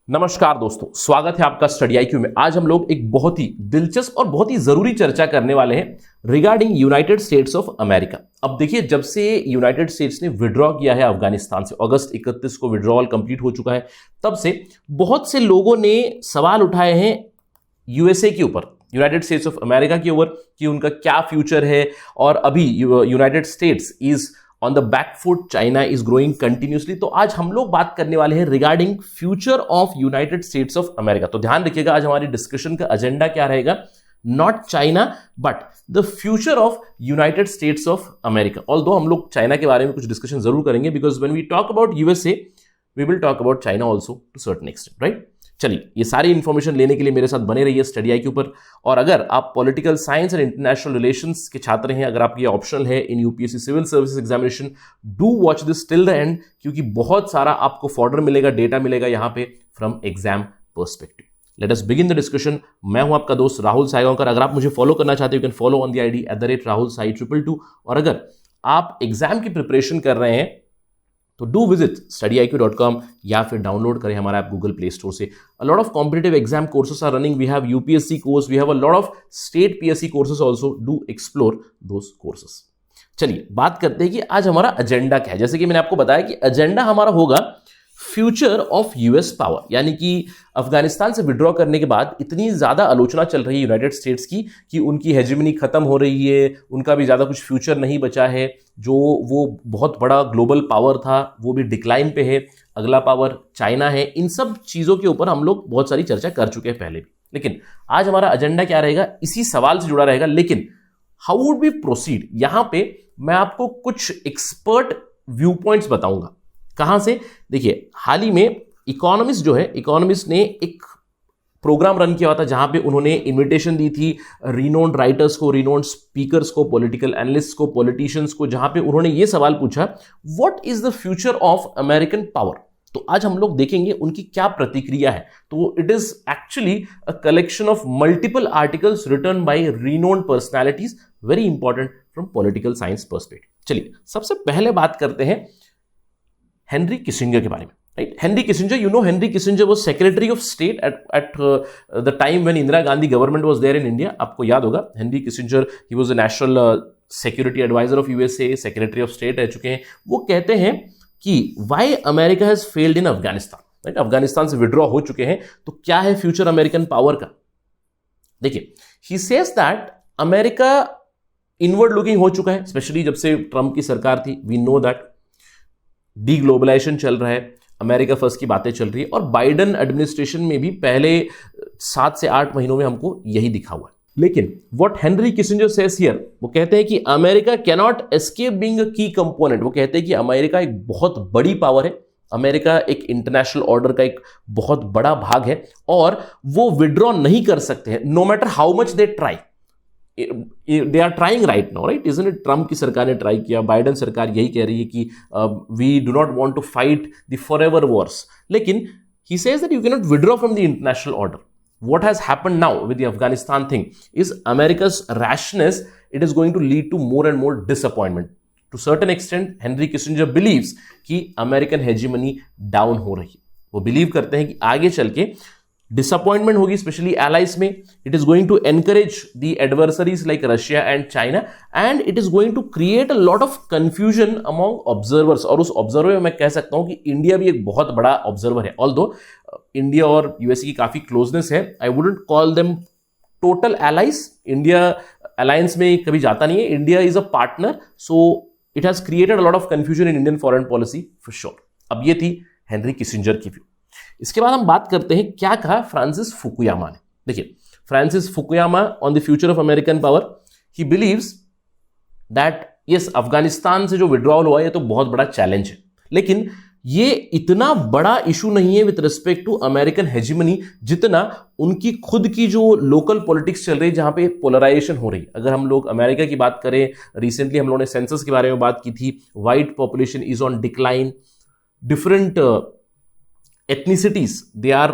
नमस्कार दोस्तों, स्वागत है आपका स्टडी आईक्यू में। आज हम लोग एक बहुत ही दिलचस्प और बहुत ही जरूरी चर्चा करने वाले हैं regarding United states of America. अब देखिए, जब से यूनाइटेड स्टेट्स ने विड्रॉ किया है अफगानिस्तान से, अगस्त 31 को विड्रॉल कंप्लीट हो चुका है, तब से बहुत से लोगों ने सवाल उठाए हैं यूएसए के ऊपर, यूनाइटेड स्टेट्स ऑफ अमेरिका के ऊपर, कि उनका क्या फ्यूचर है। और अभी United States is on the back foot, China is growing continuously. तो आज हम लोग बात करने वाले हैं regarding future of United states of America. तो ध्यान रखिएगा, आज हमारी डिस्कशन का एजेंडा क्या रहेगा, not China but the future of United states of America. Although हम लोग चाइना के बारे में कुछ डिस्कशन जरूर करेंगे, because when we talk about USA we will talk about China also to certain extent, right. चलिए, ये सारी इंफॉर्मेशन लेने के लिए मेरे साथ बने रहिए स्टडी आई के ऊपर। और अगर आप political science and international relations के छात्र हैं, अगर आपकी ऑप्शनल है in UPSC civil services examination, do watch this till the end, क्योंकि बहुत सारा आपको फॉर्डर मिलेगा, डेटा मिलेगा यहाँ पे from exam perspective. Let us begin the discussion. मैं हूं आपका दोस्त राहुल साईगांवकर। अगर आप मुझे फॉलो करना चाहते हो, you can follow on the ID @RahulSai222। और अगर आप एग्जाम की प्रिपरेशन कर रहे हैं तो डू विजिट studiiq.com या फिर डाउनलोड करें हमारा ऐप गूगल प्ले स्टोर से। A lot of competitive exam courses are running. We have UPSC course, we have a lot of state PSC courses also. Do explore those courses. चलिए, बात करते हैं कि आज हमारा एजेंडा क्या है। जैसे कि मैंने आपको बताया कि एजेंडा हमारा होगा फ्यूचर ऑफ यूएस पावर, यानी कि अफगानिस्तान से विड्रॉ करने के बाद इतनी ज्यादा आलोचना चल रही है यूनाइटेड स्टेट्स की कि उनकी हेजेमनी खत्म हो रही है, उनका भी ज्यादा कुछ फ्यूचर नहीं बचा है। जो वो बहुत बड़ा ग्लोबल पावर था वो भी डिक्लाइन पे है, अगला पावर चाइना है। इन सब चीजों के ऊपर हम लोग बहुत सारी चर्चा कर चुके हैं पहले भी, लेकिन आज हमारा एजेंडा क्या रहेगा, इसी सवाल से जुड़ा रहेगा। लेकिन हाउ वुड वी प्रोसीड, यहां पे मैं आपको कुछ एक्सपर्ट व्यू पॉइंट्स बताऊंगा। कहां से? देखिए, हाल ही में इकोनॉमिस्ट जो है, इकोनॉमिस्ट ने एक प्रोग्राम रन किया हुआ था जहां पे उन्होंने इनविटेशन दी थी रिनोन्ड राइटर्स को, रिनोन्ड स्पीकर्स को, पॉलिटिकल एनालिस्ट को, पॉलिटिशियंस को, जहां पे उन्होंने ये सवाल पूछा, what is the future of American power. तो आज हम लोग देखेंगे उनकी क्या प्रतिक्रिया है। तो it is actually a collection of multiple articles written by renowned personalities, very important from political science perspective. चलिए, सबसे पहले बात करते हैं हेनरी किसिंजर के बारे में, right. Henry Kissinger, you know Henry Kissinger was secretary of state at the time when Indira Gandhi government was there in India. आपको याद होगा, Henry Kissinger, he was the national security adviser of USA, secretary of state रह चुके हैं। वो कहते हैं कि why America has failed in Afghanistan, right. Afghanistan से विड्रॉ हो चुके हैं, तो क्या है फ्यूचर अमेरिकन पावर का। देखिए, ही says that America inward looking हो चुका है, स्पेशली जब से ट्रंप की सरकार थी। We know that deglobalization चल रहा है, अमेरिका फर्स्ट की बातें चल रही है, और बाइडेन एडमिनिस्ट्रेशन में भी पहले 7 से 8 महीनों में हमको यही दिखा हुआ है। लेकिन what Henry Kissinger says here, वो कहते हैं कि America cannot escape being a की कंपोनेंट। वो कहते हैं कि अमेरिका एक बहुत बड़ी पावर है, अमेरिका एक इंटरनेशनल ऑर्डर का एक बहुत बड़ा भाग है, और वो विड्रॉ नहीं कर सकते हैं no matter how much they try. They are trying right now, right, isn't it. Trump की सरकार ने ट्राई किया, बाइडेन सरकार यही कह रही है कि we do not want to fight the forever wars. लेकिन he says that you can not withdraw from the international order. What has happened now with the Afghanistan thing is America's rashness, it is going to lead to more and more disappointment. To certain extent, Henry Kissinger believes कि American hegemony down हो रही है। वो believe करते हैं कि आगे चल के डिसअपॉइंटमेंट होगी, स्पेशली एलाइज में। It is going to encourage the adversaries like Russia and China, and it is going to create a lot of confusion among observers. और उस ऑब्जर्वर में मैं कह सकता हूं कि इंडिया भी एक बहुत बड़ा ऑब्जर्वर है। ऑल्दो इंडिया और यूएसए की काफी क्लोजनेस है, I wouldn't call them total allies. India alliance में कभी जाता नहीं है, India is a partner, so it has created a lot of confusion in Indian foreign policy for sure. अब ये थी हेनरी किसिंजर की व्यू। इसके बाद हम बात करते हैं क्या कहा फ्रांसिस फुकुयामा ने। देखिए, Francis Fukuyama on the future of American power, he believes that yes, Afghanistan से जो विड्रॉल हुआ ये तो बहुत बड़ा चैलेंज है, लेकिन ये इतना बड़ा इशू नहीं है with respect to American hegemony, जितना उनकी खुद की जो लोकल पॉलिटिक्स चल रही है, जहां पे पोलराइजेशन हो रही है। अगर हम लोग अमेरिका की बात करें, रिसेंटली हम लोगों ने सेंसस के बारे में बात की थी, white population is on decline, different ethnicities they are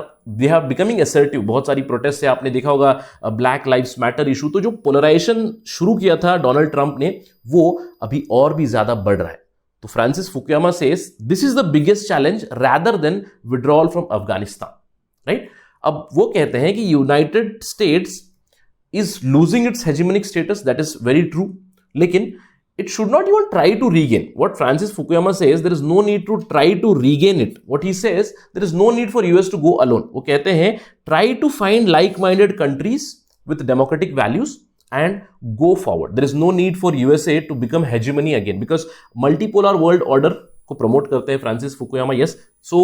becoming assertive. बहुत सारी प्रोटेस्ट है, आपने देखा होगा ब्लैक लाइव्स मैटर इशू। तो जो पोलराइजेशन शुरू किया था डोनाल्ड ट्रंप ने, वो अभी और भी ज्यादा बढ़ रहा है। तो Francis Fukuyama says this is the biggest challenge rather than withdrawal from Afghanistan. Right. अब वो कहते हैं कि United States is losing its hegemonic status, that is very true, लेकिन it should not even try to regain. What Francis Fukuyama says, there is no need to try to regain it. What he says, there is no need for US to go alone. वो कहते हैं try to find like-minded countries with democratic values and go forward. There is no need for USA to become hegemony again, because multipolar world order को promote करते हैं Francis Fukuyama. Yes, so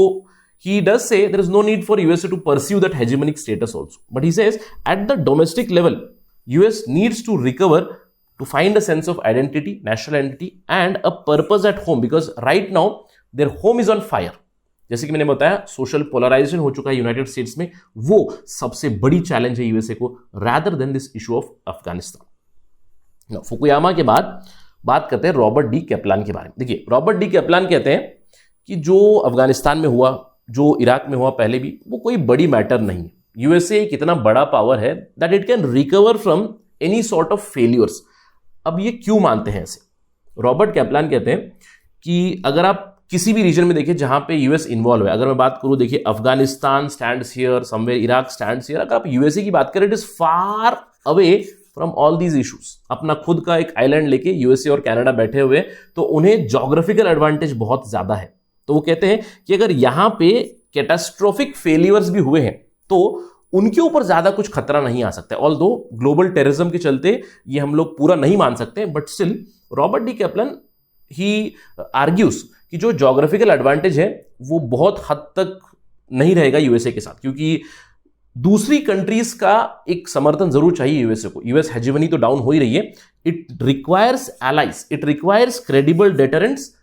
he does say there is no need for USA to pursue that hegemonic status also. But he says at the domestic level, US needs to recover to find a sense of identity, national identity and a purpose at home, because right now their home is on fire. जैसे कि मैंने बताया social polarisation हो चुका है United states में, वो सबसे बड़ी चैलेंज है यूएसए को, rather than this issue of Afghanistan. Fukuyama के बाद बात करते हैं रॉबर्ट डी कैप्लान के बारे में। देखिए रॉबर्ट डी कैप्लान कहते हैं कि जो अफगानिस्तान में हुआ, जो इराक में हुआ पहले भी, वो कोई बड़ी मैटर नहीं है। यूएसए एक इतना बड़ा पावर है that it can recover from any sort of failures. अब ये क्यों मानते हैं ऐसे? रॉबर्ट कैप्लान कहते हैं कि अगर आप किसी भी रीजन में देखिए जहां पे यूएस इन्वॉल्व है, अगर मैं बात करूं, देखिए Afghanistan stands here, somewhere Iraq stands here, अगर आप यूएसए की बात करें it is far away from all these issues. अपना खुद का एक आइलैंड लेके यूएसए और कनाडा बैठे हुए, तो उन्हें ज्योग्राफिकल एडवांटेज बहुत ज्यादा है। तो वो कहते हैं कि अगर यहां पे कैटास्ट्रोफिक फेलियर्स भी हुए हैं तो उनके ऊपर ज्यादा कुछ खतरा नहीं आ सकता। ऑल्दो ग्लोबल टेररिज्म के चलते ये हम लोग पूरा नहीं मान सकते, but still Robert D Kaplan he argues कि जो ज्योग्राफिकल एडवांटेज है वो बहुत हद तक नहीं रहेगा यूएसए के साथ, क्योंकि दूसरी कंट्रीज का एक समर्थन जरूर चाहिए यूएसए को। यूएस हेजिमनी तो डाउन हो ही रही है, it requires allies, it requires credible deterrents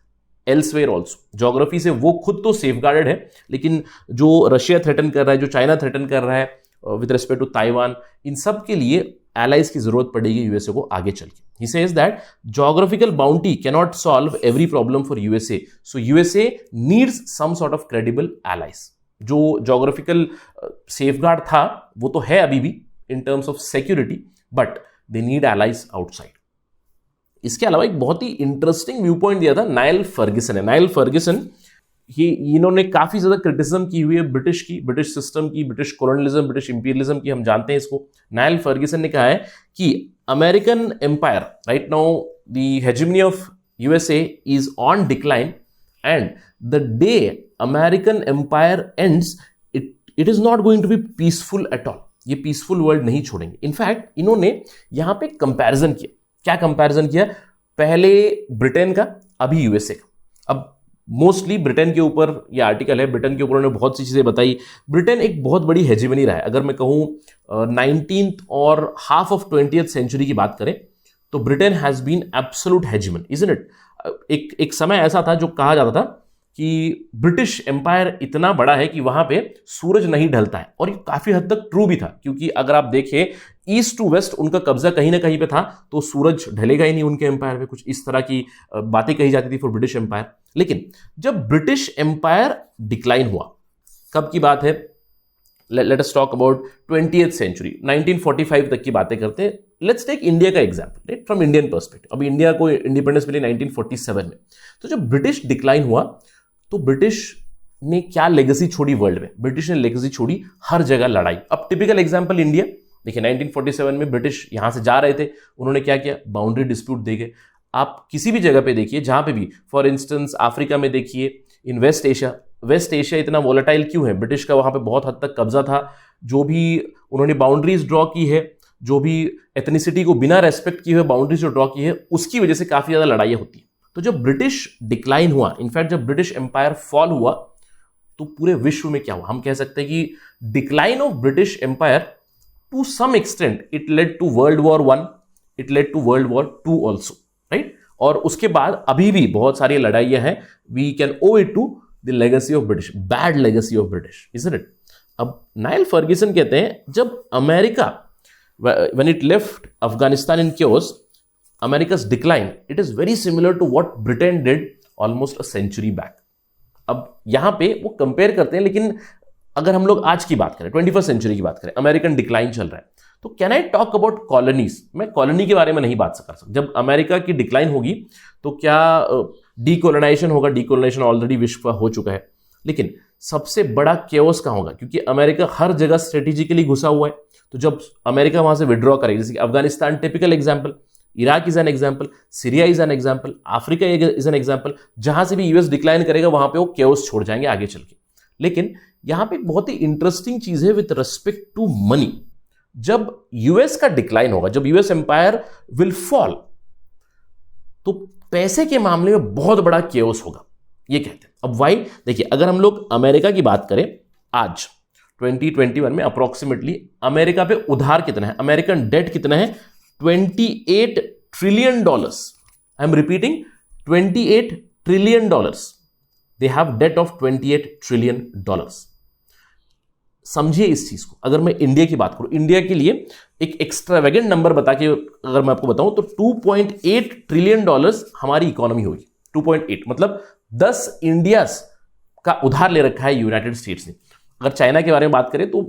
elsewhere also. Geography से वो खुद तो सेफगार्डेड है, लेकिन जो रशिया थ्रेटन कर रहा है, जो चाइना थ्रेटन कर रहा है विद रिस्पेक्ट टू ताइवान, इन सब के लिए एलाइज की जरूरत पड़ेगी यूएसए को आगे चल के। He says that geographical bounty can not solve every problem for USA, so USA needs some sort of credible allies. जो ज्योग्राफिकल सेफगार्ड था वो तो है अभी भी in terms of security, but they need allies outside. इसके अलावा एक बहुत ही इंटरेस्टिंग व्यू पॉइंट दिया था नाइल फर्ग्यूसन ने। नाइल फर्ग्यूसन इन्होंने काफी ज्यादा क्रिटिसिज्म की हुई है ब्रिटिश की, ब्रिटिश सिस्टम की, ब्रिटिश कॉलोनियलिज्म, ब्रिटिश इंपीरियलिज्म की, हम जानते हैं इसको। नाइल फर्ग्यूसन ने कहा है कि American empire right now the hegemony of USA is on decline and the day American empire ends it is not going to be peaceful at all. ये पीसफुल वर्ल्ड नहीं छोड़ेंगे। इनफैक्ट इन्होंने यहां पे कंपैरिजन किया। क्या कंपैरिजन किया? पहले ब्रिटेन का, अभी यूएसए का। अब मोस्टली ब्रिटेन के ऊपर ये आर्टिकल है, ब्रिटेन के ऊपर उन्होंने बहुत सी चीजें बताई। ब्रिटेन एक बहुत बड़ी हेजिमनी रहा है। अगर मैं कहूं 19th और हाफ ऑफ 20th सेंचुरी की बात करें तो Britain has been absolute hegemon, isn't it? एक समय ऐसा था जो कहा जाता था कि ब्रिटिश एम्पायर इतना बड़ा है कि वहां पे सूरज नहीं ढलता है, और ये काफी हद तक ट्रू भी था, क्योंकि अगर आप देखें ईस्ट टू वेस्ट उनका कब्जा कहीं ना कहीं पे था, तो सूरज ढलेगा ही नहीं उनके एम्पायर पे। कुछ इस तरह की बातें कही जाती थी फॉर ब्रिटिश एम्पायर। लेकिन जब ब्रिटिश एम्पायर डिक्लाइन हुआ, कब की बात है? Let us talk about 20th century, 1945 तक की बातें करते हैं। लेट्स टेक इंडिया का example, right, from Indian perspective. अब इंडिया को इंडिपेंडेंस मिली 1947 में। तो जब ब्रिटिश डिक्लाइन हुआ तो ब्रिटिश ने क्या लेगेसी छोड़ी वर्ल्ड में? ब्रिटिश ने लेगेसी छोड़ी हर जगह लड़ाई। अब टिपिकल एग्जांपल इंडिया देखिए, 1947 में ब्रिटिश यहां से जा रहे थे, उन्होंने क्या किया? बाउंड्री डिस्प्यूट दे गए। आप किसी भी जगह पे देखिए, जहां पे भी, फॉर इंस्टेंस अफ्रीका में देखिए, इन वेस्ट एशिया इतना वोलेटाइल क्यों है? ब्रिटिश का वहां पे बहुत हद तक कब्जा था। जो भी उन्होंने बाउंड्रीज ड्रॉ की है, जो भी एथनिसिटी को बिना रेस्पेक्ट किए हुए बाउंड्रीज जो ड्रॉ की है, उसकी वजह से काफी ज्यादा लड़ाइयां होती है। तो जब ब्रिटिश डिक्लाइन हुआ, इनफैक्ट जब ब्रिटिश एम्पायर फॉल हुआ, तो पूरे विश्व में क्या हुआ? हम कह सकते हैं कि decline of British empire to some extent it led to world war 1, it led to world war 2 also, right? और उसके बाद अभी भी बहुत सारी लड़ाइयां हैं। We can owe it to the legacy of British, bad legacy of British, isn't it? अब नाइल फर्ग्यूसन कहते हैं जब America when it left Afghanistan in chaos, America's decline, it is very similar to what Britain did almost a century back. अब यहां पे वो compare करते हैं, लेकिन अगर हम लोग आज की बात करें, 21st सेंचुरी की बात करें, अमेरिकन डिक्लाइन चल रहा है, तो can I talk about colonies? मैं कॉलोनी के बारे में नहीं बात कर सकता। जब अमेरिका की डिक्लाइन होगी तो क्या डीकोलोनाइजेशन होगा? डीकोलोनाइजेशन ऑलरेडी विश्व का हो चुका है, लेकिन सबसे बड़ा केओस कहां होगा, क्योंकि अमेरिका हर जगह स्ट्रेटेजिकली घुसा हुआ है। तो जब अमेरिका वहां से विड्रॉ करेगी, जैसे कि Afghanistan typical example, Iraq is an example, Syria is an example, Africa is an example, जहां से भी यूएस डिक्लाइन करेगा वहां पे वो केओस छोड़ जाएंगे आगे चल के। लेकिन यहां पे एक बहुत ही इंटरेस्टिंग चीज है विथ रेस्पेक्ट टू मनी। जब यूएस का डिक्लाइन होगा, जब यूएस एम्पायर विल फॉल, तो पैसे के मामले में बहुत बड़ा केओस होगा, ये कहते हैं। अब वाई, देखिए अगर हम लोग अमेरिका की बात करें, आज 2021 में अप्रोक्सीमेटली अमेरिका पे उधार कितना है, अमेरिकन डेट कितना है, $28 trillion. I am repeating, $28 trillion. They have debt of $28 trillion. समझिए इस चीज को। अगर मैं इंडिया की बात करूं, इंडिया के लिए एक एक्स्ट्रावेगेंट नंबर बता के अगर मैं आपको बताऊं, तो $2.8 ट्रिलियन हमारी इकोनॉमी होगी। 2.8 मतलब 10 इंडियाज का उधार ले रखा है यूनाइटेड स्टेट्स ने। अगर चाइना के बारे में बात करें तो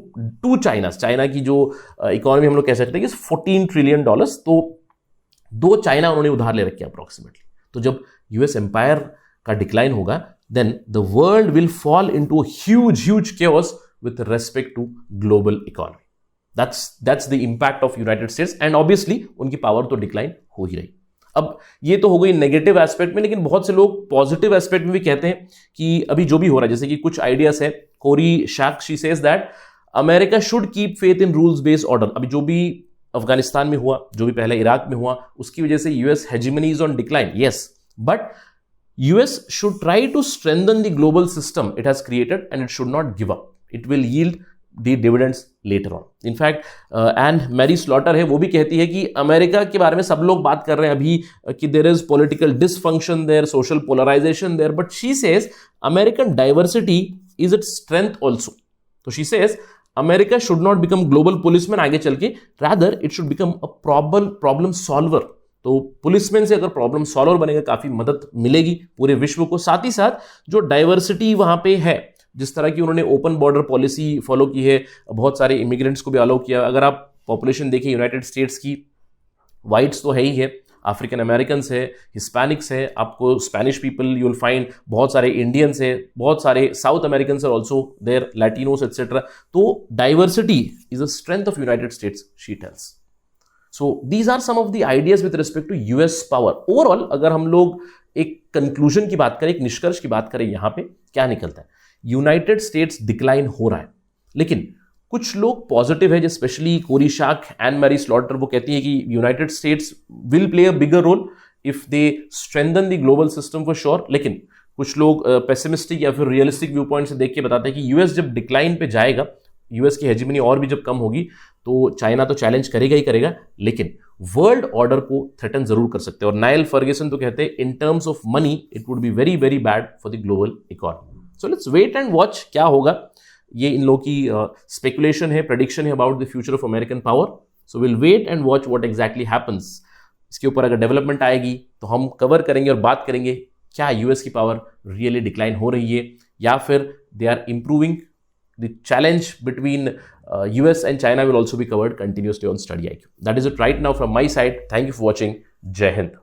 2 चाइना की जो इकोनॉमी हम लोग कह सकते हैं कि $14 ट्रिलियन, तो 2 चाइना उन्होंने उधार ले रखे अप्रोक्सीमेटली। तो जब यूएस एम्पायर का डिक्लाइन होगा, then the world will fall into huge chaos with respect to global economy. That's the impact of United States, and obviously उनकी पावर तो डिक्लाइन हो ही रही। अब ये तो हो गई नेगेटिव एस्पेक्ट में, लेकिन बहुत से लोग पॉजिटिव एस्पेक्ट में भी कहते हैं कि अभी जो भी हो रहा है, जैसे कि कुछ आइडियाज है। कोरी शाक she says that America should keep faith in rules based order. अभी जो भी अफगानिस्तान में हुआ, जो भी पहले इराक में हुआ, उसकी वजह से US hegemony is on decline, yes, but US should try to strengthen the global system it has created, and it should not give up. It will yield the dividends later on. In fact, and Mary Slaughter है, वो भी कहती है कि America के बारे में सब लोग बात कर रहे हैं अभी कि there is political dysfunction there, social polarization there, but she says American diversity is its strength also. So she says America should not become global policeman आगे चल के, rather it should become a problem solver. तो policeman से अगर problem solver बनेगा, काफी मदद मिलेगी पूरे विश्व को। साथ ही साथ जो डाइवर्सिटी वहां पे है, जिस तरह की उन्होंने ओपन बॉर्डर पॉलिसी फॉलो की है, बहुत सारे इमिग्रेंट्स को भी अलाउ किया। अगर आप पॉपुलेशन देखिए यूनाइटेड स्टेट्स की, वाइट्स तो है ही है, अफ्रीकन अमेरिकन्स है, हिस्पैनिक्स है, आपको Spanish people you will find, बहुत सारे इंडियंस है, बहुत सारे South Americans are also there, Latinos etcetera. तो diversity is a strength of United States, she tells. So these are some of the ideas with respect to US power. Overall, अगर हम लोग एक कंक्लूजन की बात करें, एक निष्कर्ष की बात करें, यहां पे क्या निकलता है, यूनाइटेड स्टेट्स डिक्लाइन हो रहा है, लेकिन कुछ लोग पॉजिटिव है, स्पेशली कोरी शाक, एन मैरी स्लॉटर, वो कहती है कि United States will play a bigger role if they strengthen the global system for sure. लेकिन कुछ लोग पेसिमिस्टिक या फिर रियलिस्टिक व्यू पॉइंट से देख के बताते हैं कि यूएस जब डिक्लाइन पे जाएगा, यूएस की हेजिमनी और भी जब कम होगी, तो चाइना तो चैलेंज करेगा ही करेगा, लेकिन वर्ल्ड ऑर्डर को थ्रेटन जरूर कर सकते हैं। और नाइल फर्ग्यूसन तो कहते हैं in terms of money it would be very very bad for the global economy. So let's wait and watch क्या होगा। ये इन लोगों की स्पेकुलेशन है, प्रेडिक्शन है about the future of American power. So will wait and watch what exactly happens. इसके ऊपर अगर डेवलपमेंट आएगी तो हम कवर करेंगे और बात करेंगे क्या यूएस की पावर रियली डिक्लाइन हो रही है या फिर they are improving. The challenge between US and China will also be covered continuously on Study IQ. That is it right now from my side. Thank you for watching. Jai Hind.